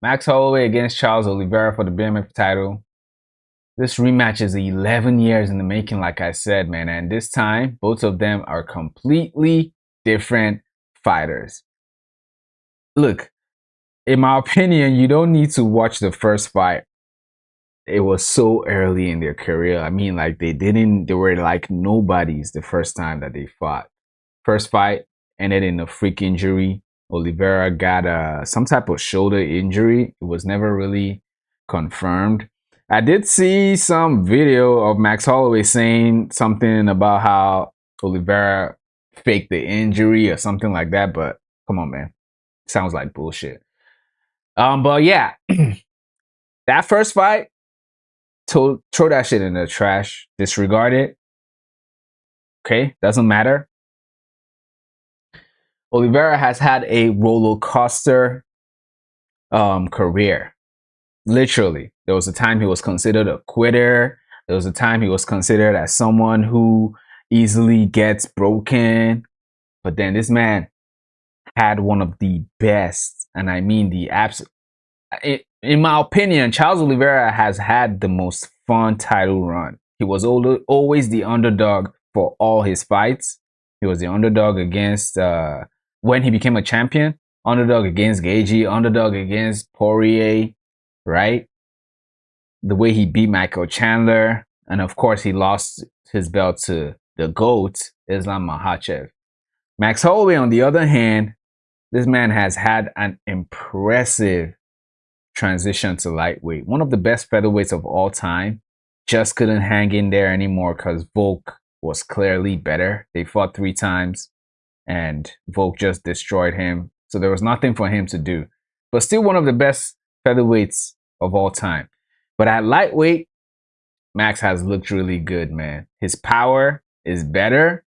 Max Holloway against Charles Oliveira for the BMF title. This rematch is 11 years in the making, like I said, man. And this time, both of them are completely different fighters. Look, in my opinion, you don't need to watch the first fight. It was so early in their career. I mean, like they were like nobodies the first time that they fought. First fight ended in a freak injury. Oliveira got some type of shoulder injury. It was never really confirmed. I did see some video of Max Holloway saying something about how Oliveira faked the injury or something like that, but come on, man. Sounds like bullshit. But yeah, that first fight, throw that shit in the trash, disregard it. Okay, doesn't matter. Oliveira has had a roller coaster career. Literally, there was a time he was considered a quitter. There was a time he was considered as someone who easily gets broken. But then this man had one of the best, and I mean the absolute. In my opinion, Charles Oliveira has had the most fun title run. He was always the underdog for all his fights. He was the underdog against when he became a champion, underdog against Gaethje, underdog against Poirier, right? The way he beat Michael Chandler, and of course he lost his belt to the GOAT, Islam Makhachev. Max Holloway, on the other hand, this man has had an impressive transition to lightweight. One of the best featherweights of all time. Just couldn't hang in there anymore because Volk was clearly better. They fought 3 times and Volk just destroyed him. So there was nothing for him to do. But still one of the best featherweights of all time. But at lightweight, Max has looked really good, man. His power is better.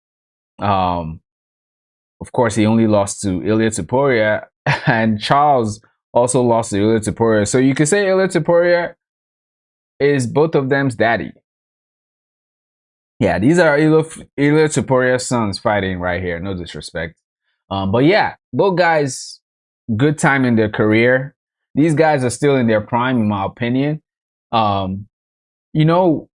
Of course, he only lost to Ilia Topuria, and Charles also lost to Ilia Topuria. So you could say Ilia Topuria is both of them's daddy. Yeah, these are Ilia Topuria's sons fighting right here. No disrespect. But yeah, both guys, good time in their career. These guys are still in their prime, in my opinion. You know,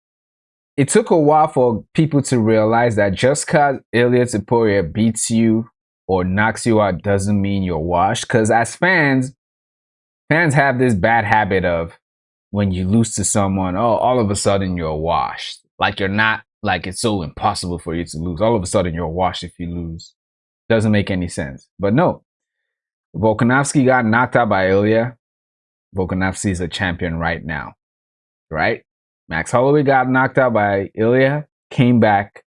it took a while for people to realize that just because Ilia Topuria beats you or knocks you out doesn't mean you're washed. Because as fans have this bad habit of when you lose to someone, oh, all of a sudden you're washed. Like you're not, like it's so impossible for you to lose. All of a sudden you're washed if you lose. Doesn't make any sense. But no, Volkanovski got knocked out by Ilia. Volkanovski is a champion right now, right? Max Holloway got knocked out by Ilia, came back,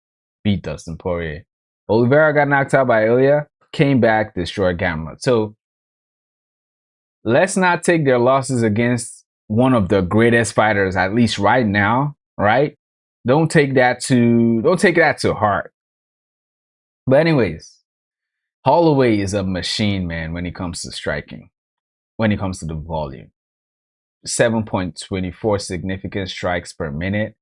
beat Dustin Poirier. Oliveira got knocked out by Ilia, came back, destroyed Garbrandt. So let's not take their losses against one of the greatest fighters, at least right now, right? Don't take that to heart. But anyways, Holloway is a machine, man, when it comes to striking, when it comes to the volume. 7.24 significant strikes per minute.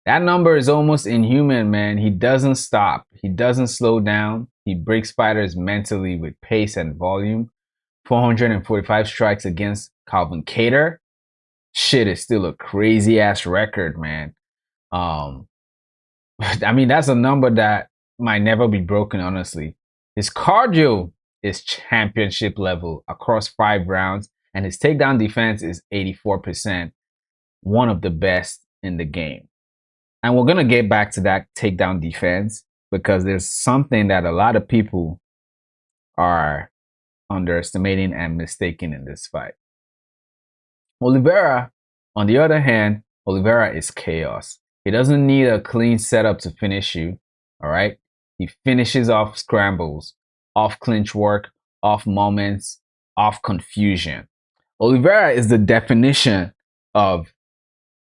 That number is almost inhuman, man. He doesn't stop. He doesn't slow down. He breaks fighters mentally with pace and volume. 445 strikes against Calvin Kattar. Shit is still a crazy ass record, man. I mean, that's a number that might never be broken, honestly. His cardio is championship level across 5 rounds, and his takedown defense is 84%, one of the best in the game. And we're going to get back to that takedown defense because there's something that a lot of people are underestimating and mistaking in this fight. Oliveira, on the other hand, Oliveira is chaos. He doesn't need a clean setup to finish you, all right? He finishes off scrambles, off clinch work, off moments, off confusion. Oliveira is the definition of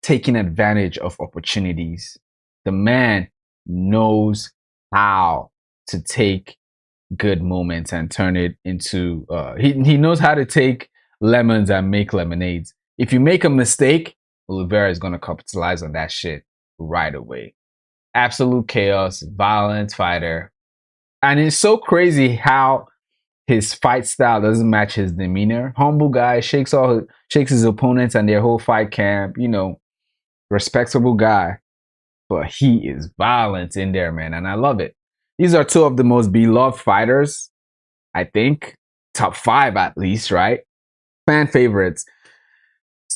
taking advantage of opportunities. The man knows how to take good moments and turn it into, he knows how to take lemons and make lemonades. If you make a mistake, Oliveira is going to capitalize on that shit right away. Absolute chaos, violent fighter. And it's so crazy how his fight style doesn't match his demeanor. Humble guy, shakes his opponents and their whole fight camp. You know, respectable guy, but he is violent in there, man, and I love it. These are two of the most beloved fighters, I think, top 5 at least, right? Fan favorites.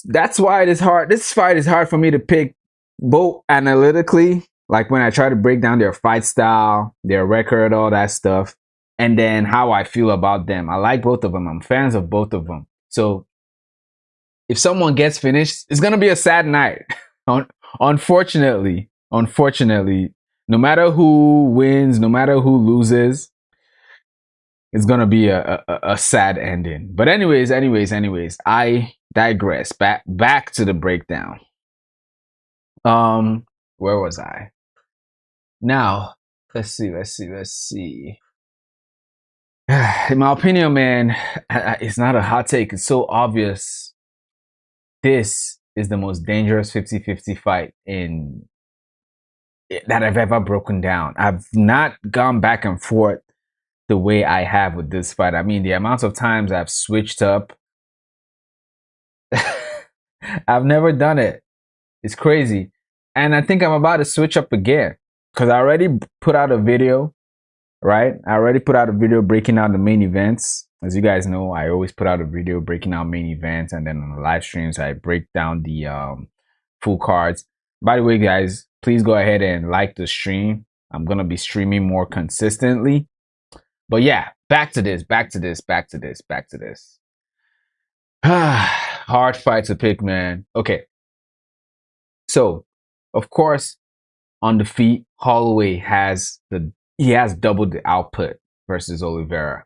That's why it is hard. This fight is hard for me to pick both analytically, like when I try to break down their fight style, their record, all that stuff, and then how I feel about them. I like both of them. I'm fans of both of them. So if someone gets finished, it's gonna be a sad night. Unfortunately, no matter who wins, no matter who loses, it's gonna be a sad ending. But anyways, I digress. Back to the breakdown. Where was I? Now, let's see. In my opinion, man, it's not a hot take. It's so obvious. This is the most dangerous 50-50 fight that I've ever broken down. I've not gone back and forth the way I have with this fight. I mean, the amount of times I've switched up, I've never done it. It's crazy. And I think I'm about to switch up again because I already put out a video, right? I already put out a video breaking out the main events. As you guys know, I always put out a video breaking out main events, and then on the live streams, I break down the full cards. By the way, guys, please go ahead and like the stream. I'm going to be streaming more consistently. But yeah, back to this. Hard fight to pick, man. Okay. So, of course, on the feet, Holloway has doubled the output versus Oliveira.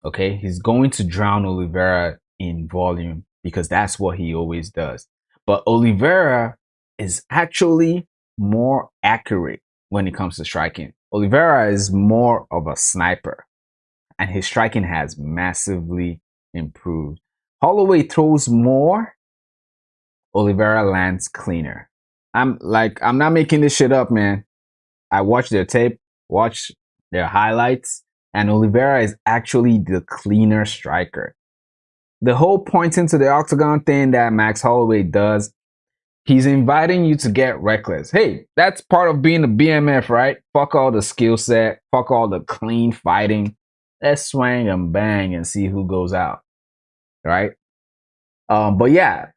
Okay, he's going to drown Oliveira in volume because that's what he always does. But Oliveira is actually more accurate when it comes to striking. Oliveira is more of a sniper, and his striking has massively improved. Holloway throws more, Oliveira lands cleaner. I'm not making this shit up, man. I watched their tape, watched their highlights, and Oliveira is actually the cleaner striker. The whole pointing to the octagon thing that Max Holloway does, he's inviting you to get reckless. Hey, that's part of being a BMF, right? Fuck all the skill set, fuck all the clean fighting. Let's swing and bang and see who goes out, right? But yeah,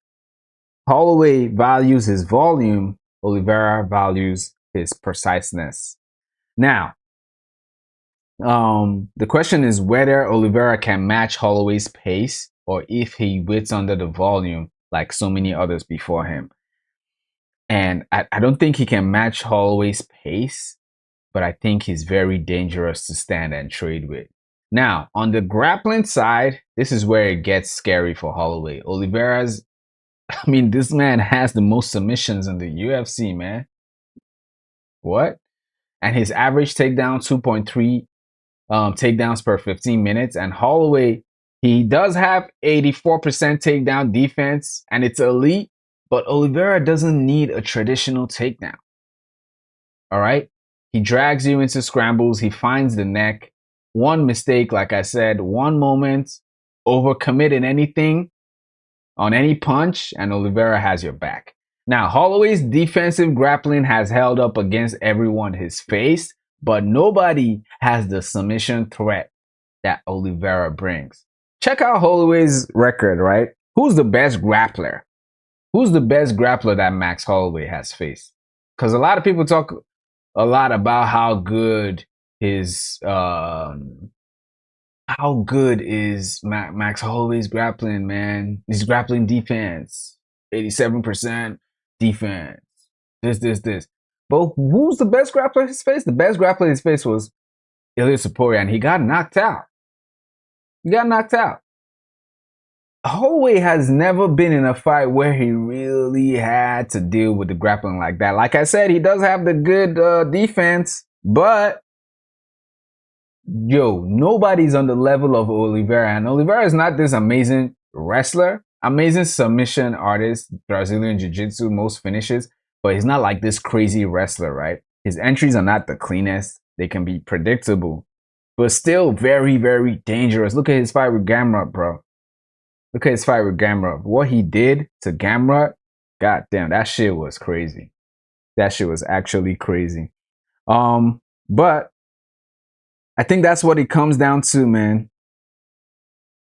Holloway values his volume. Oliveira values his preciseness. Now, the question is whether Oliveira can match Holloway's pace or if he waits under the volume like so many others before him. And I don't think he can match Holloway's pace, but I think he's very dangerous to stand and trade with. Now, on the grappling side, this is where it gets scary for Holloway. This man has the most submissions in the UFC, man. What? And his average takedown, 2.3 takedowns per 15 minutes. And Holloway, he does have 84% takedown defense, and it's elite, but Oliveira doesn't need a traditional takedown. All right? He drags you into scrambles. He finds the neck. One mistake, like I said, one moment, overcommit in anything, on any punch, and Oliveira has your back. Now, Holloway's defensive grappling has held up against everyone he's faced, but nobody has the submission threat that Oliveira brings. Check out Holloway's record, right? Who's the best grappler? Who's the best grappler that Max Holloway has faced? Because a lot of people talk a lot about how good is Max Holloway's grappling, man. His grappling defense, 87% defense. This. But who's the best grappler he's faced? The best grappler he's faced was Ilya Sapori, and he got knocked out. Holloway has never been in a fight where he really had to deal with the grappling like that. Like I said, he does have the good defense, but nobody's on the level of Oliveira. And Oliveira is not this amazing wrestler, amazing submission artist, Brazilian Jiu-Jitsu, most finishes, but he's not like this crazy wrestler, right? His entries are not the cleanest. They can be predictable. but still very, very dangerous. Look at his fight with Garbrandt, bro. Look at his fight with Garbrandt. What he did to Garbrandt, god damn, that shit was crazy. That shit was actually crazy. But I think that's what it comes down to, man.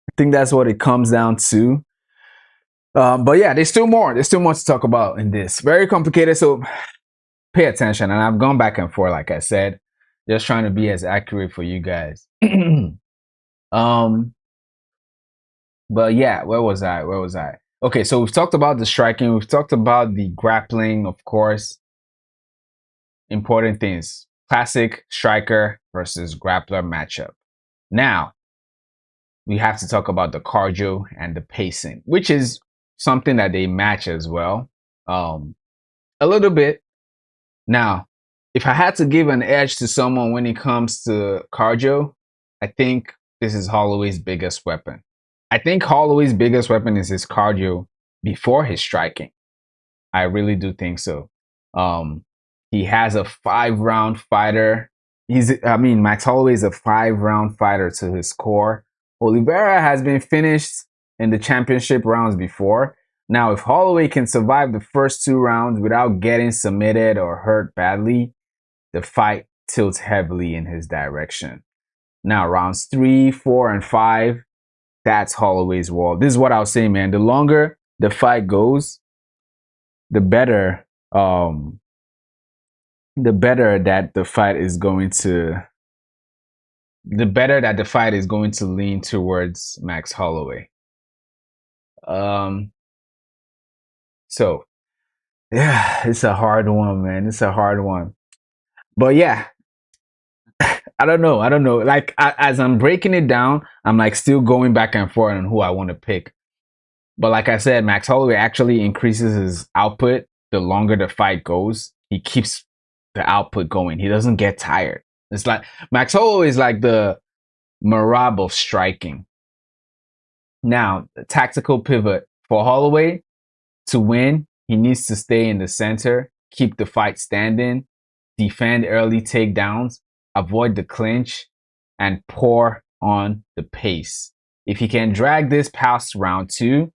I think that's what it comes down to. But yeah, there's still more. There's still more to talk about in this. Very complicated, so pay attention. And I've gone back and forth, like I said, just trying to be as accurate for you guys. But yeah, where was I? Where was I? Okay, so we've talked about the striking. We've talked about the grappling, of course. Important things. Classic striker versus grappler matchup. Now, we have to talk about the cardio and the pacing, which is something that they match as well. A little bit. Now, if I had to give an edge to someone when it comes to cardio, I think this is Holloway's biggest weapon. I think Holloway's biggest weapon is his cardio before his striking. I really do think so. He has a 5-round fighter. Max Holloway is a 5-round fighter to his core. Oliveira has been finished in the championship rounds before. Now, if Holloway can survive the first 2 rounds without getting submitted or hurt badly, the fight tilts heavily in his direction. Now, rounds 3, 4, and 5, that's Holloway's wall. This is what I'll say, man. The longer the fight goes, the better that the fight is going to lean towards Max Holloway. So yeah, it's a hard one, man. It's a hard one. But yeah, I don't know. Like as I'm breaking it down, I'm like still going back and forth on who I want to pick. But like I said, Max Holloway actually increases his output the longer the fight goes. He keeps the output going. He doesn't get tired. It's like Max Holloway is like the Marab of striking. Now, the tactical pivot for Holloway to win, he needs to stay in the center, keep the fight standing, defend early takedowns, avoid the clinch, and pour on the pace. If he can drag this past round 2,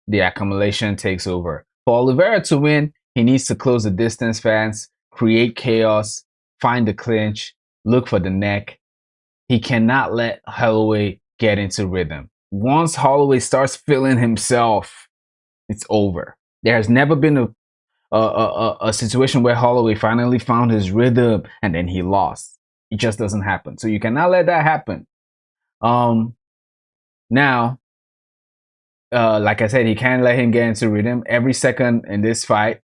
the accumulation takes over. For Oliveira to win, he needs to close the distance fence, create chaos, find the clinch, look for the neck. He cannot let Holloway get into rhythm. Once Holloway starts feeling himself, it's over. There has never been a situation where Holloway finally found his rhythm and then he lost. It just doesn't happen. So you cannot let that happen. Now, like I said, he can't let him get into rhythm. Every second in this fight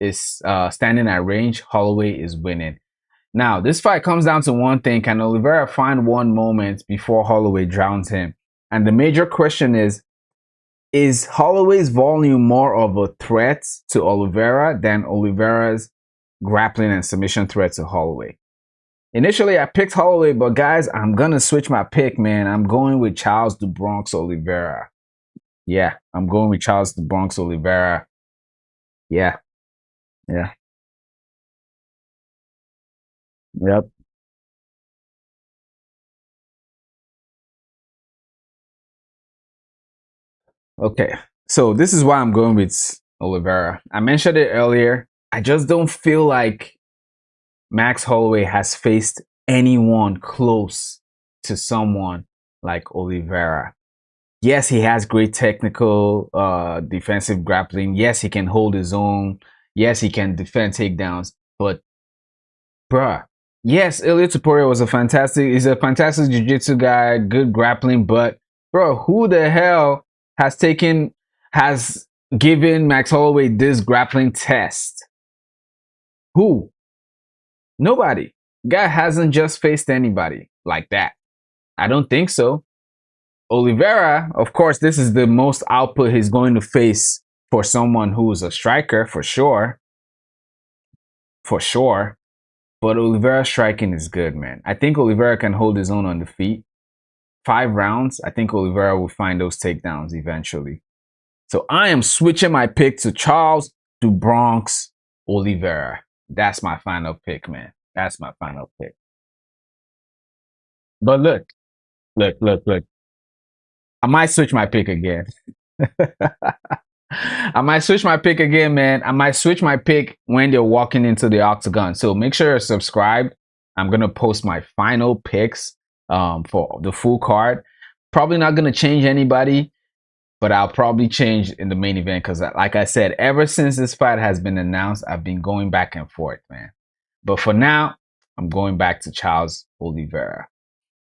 is standing at range. Holloway is winning. Now, this fight comes down to one thing. Can Oliveira find one moment before Holloway drowns him? And the major question is Holloway's volume more of a threat to Oliveira than Oliveira's grappling and submission threat to Holloway? Initially, I picked Holloway, but guys, I'm going to switch my pick, man. I'm going with Charles the Bronx Oliveira. Yeah, I'm going with Charles the Bronx Oliveira. Yeah. Yep. Okay. So this is why I'm going with Oliveira. I mentioned it earlier. I just don't feel like Max Holloway has faced anyone close to someone like Oliveira. Yes, he has great technical defensive grappling. Yes, he can hold his own. Yes, he can defend takedowns. But bruh, yes, Ilya Topuria he's a fantastic jiu-jitsu guy, good grappling, but bro, who the hell has given Max Holloway this grappling test? Who? Nobody. Guy hasn't just faced anybody like that. I don't think so. Oliveira, of course, this is the most output he's going to face for someone who's a striker, for sure. For sure. But Oliveira's striking is good, man. I think Oliveira can hold his own on the feet. 5 rounds, I think Oliveira will find those takedowns eventually. So I am switching my pick to Charles the Bronx Oliveira. That's my final pick, man. That's my final pick. But look. I might switch my pick again. I might switch my pick again, man. I might switch my pick when they're walking into the octagon. So make sure you're subscribed. I'm gonna post my final picks for the full card. Probably not gonna change anybody, but I'll probably change in the main event because, like I said, ever since this fight has been announced, I've been going back and forth, man. But for now, I'm going back to Charles Oliveira.